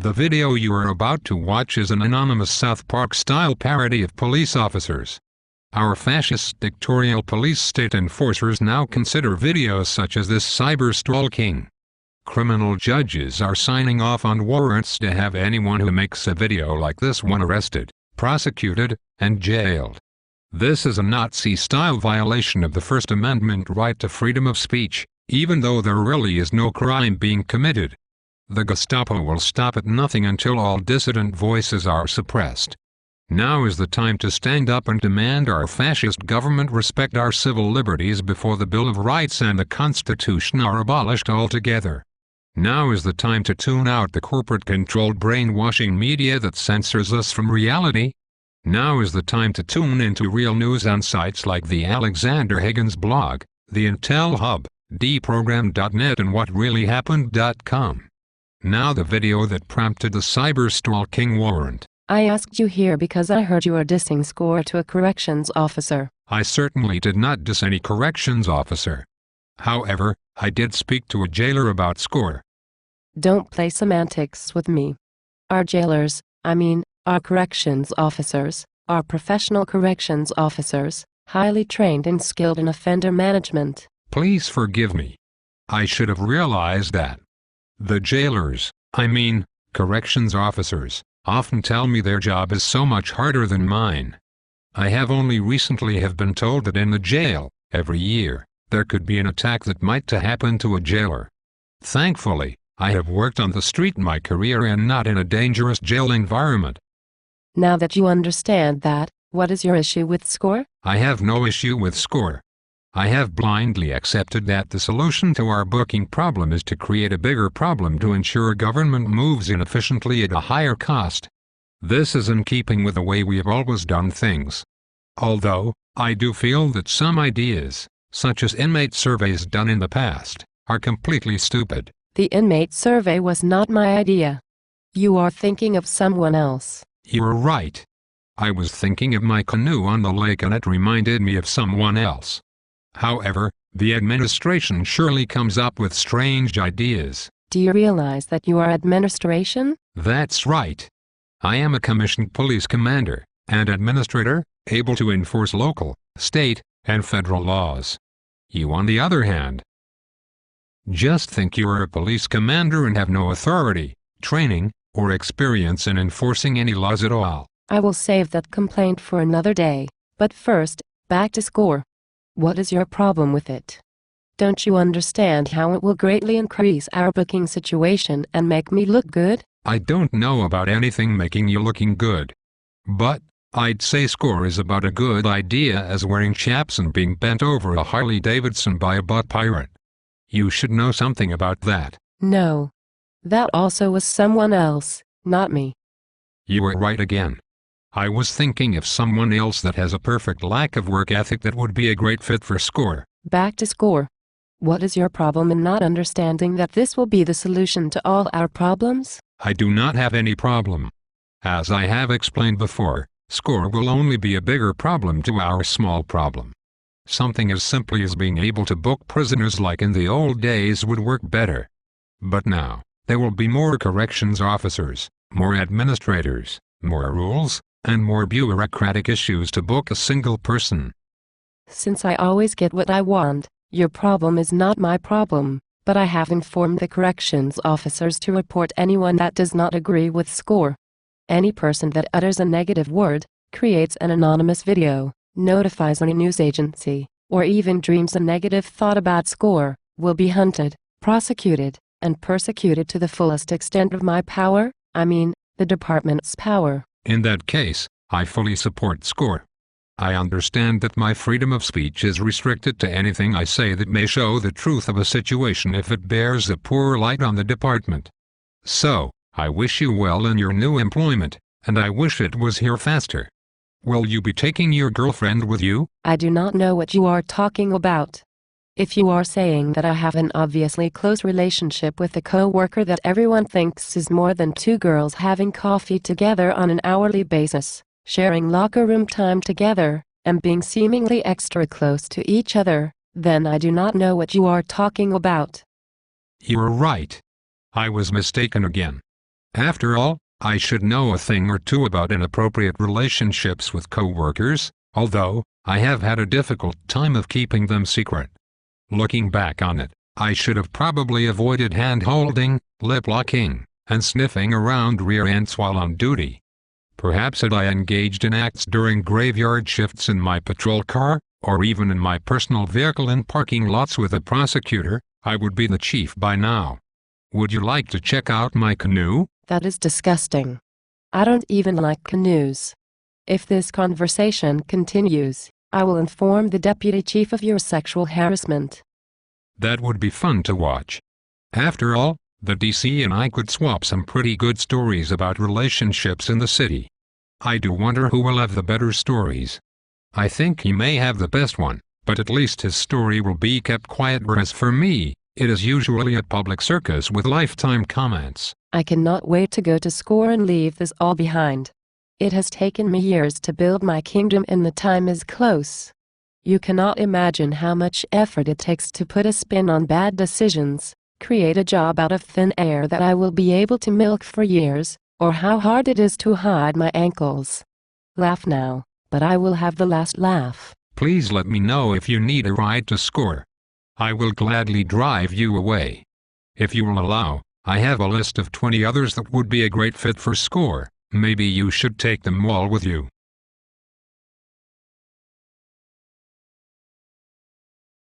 The video you are about to watch is an anonymous South Park-style parody of police officers. Our fascist dictatorial police state enforcers now consider videos such as this cyber-stalking. Criminal judges are signing off on warrants to have anyone who makes a video like this one arrested, prosecuted, and jailed. This is a Nazi-style violation of the First Amendment right to freedom of speech, even though there really is no crime being committed. The Gestapo will stop at nothing until all dissident voices are suppressed. Now is the time to stand up and demand our fascist government respect our civil liberties before the Bill of Rights and the Constitution are abolished altogether. Now is the time to tune out the corporate-controlled brainwashing media that censors us from reality. Now is the time to tune into real news on sites like the Alexander Higgins blog, the Intel Hub, Deprogram.net and WhatReallyHappened.com. Now the video that prompted the cyber-stalking warrant. I asked you here because I heard you are dissing SCORE to a corrections officer. I certainly did not diss any corrections officer. However, I did speak to a jailer about SCORE. Don't play semantics with me. Our jailers, our corrections officers, are professional corrections officers, highly trained and skilled in offender management. Please forgive me. I should have realized that. The jailers, corrections officers, often tell me their job is so much harder than mine. I have only recently have been told that in the jail, every year, there could be an attack that might happen to a jailer. Thankfully, I have worked on the street my career and not in a dangerous jail environment. Now that you understand that, what is your issue with SCORE? I have no issue with SCORE. I have blindly accepted that the solution to our booking problem is to create a bigger problem to ensure government moves inefficiently at a higher cost. This is in keeping with the way we have always done things. Although, I do feel that some ideas, such as inmate surveys done in the past, are completely stupid. The inmate survey was not my idea. You are thinking of someone else. You're right. I was thinking of my canoe on the lake and it reminded me of someone else. However, the administration surely comes up with strange ideas. Do you realize that you are administration? That's right. I am a commissioned police commander and administrator, able to enforce local, state, and federal laws. You, on the other hand, just think you are a police commander and have no authority, training, or experience in enforcing any laws at all. I will save that complaint for another day, but first, back to SCORE. What is your problem with it? Don't you understand how it will greatly increase our booking situation and make me look good? I don't know about anything making you looking good. But, I'd say SCORE is about a good idea as wearing chaps and being bent over a Harley Davidson by a butt pirate. You should know something about that. No. That also was someone else, not me. You were right again. I was thinking of someone else that has a perfect lack of work ethic that would be a great fit for SCORE. Back to SCORE. What is your problem in not understanding that this will be the solution to all our problems? I do not have any problem. As I have explained before, SCORE will only be a bigger problem to our small problem. Something as simply as being able to book prisoners like in the old days would work better. But now, there will be more corrections officers, more administrators, more rules, and more bureaucratic issues to book a single person. Since I always get what I want, your problem is not my problem, but I have informed the corrections officers to report anyone that does not agree with SCORE. Any person that utters a negative word, creates an anonymous video, notifies any news agency, or even dreams a negative thought about SCORE, will be hunted, prosecuted, and persecuted to the fullest extent of my power, the department's power. In that case, I fully support SCORE. I understand that my freedom of speech is restricted to anything I say that may show the truth of a situation if it bears a poor light on the department. So, I wish you well in your new employment, and I wish it was here faster. Will you be taking your girlfriend with you? I do not know what you are talking about. If you are saying that I have an obviously close relationship with a co-worker that everyone thinks is more than two girls having coffee together on an hourly basis, sharing locker room time together, and being seemingly extra close to each other, then I do not know what you are talking about. You are right. I was mistaken again. After all, I should know a thing or two about inappropriate relationships with co-workers, although I have had a difficult time of keeping them secret. Looking back on it, I should have probably avoided hand-holding, lip-locking, and sniffing around rear ends while on duty. Perhaps had I engaged in acts during graveyard shifts in my patrol car, or even in my personal vehicle in parking lots with a prosecutor, I would be the chief by now. Would you like to check out my canoe? That is disgusting. I don't even like canoes. If this conversation continues, I will inform the deputy chief of your sexual harassment. That would be fun to watch. After all, the DC and I could swap some pretty good stories about relationships in the city. I do wonder who will have the better stories. I think he may have the best one, but at least his story will be kept quiet, whereas for me, it is usually a public circus with lifetime comments. I cannot wait to go to SCORE and leave this all behind. It has taken me years to build my kingdom and the time is close. You cannot imagine how much effort it takes to put a spin on bad decisions, create a job out of thin air that I will be able to milk for years, or how hard it is to hide my ankles. Laugh now, but I will have the last laugh. Please let me know if you need a ride to SCORE. I will gladly drive you away. If you will allow, I have a list of 20 others that would be a great fit for SCORE. Maybe you should take them all with you.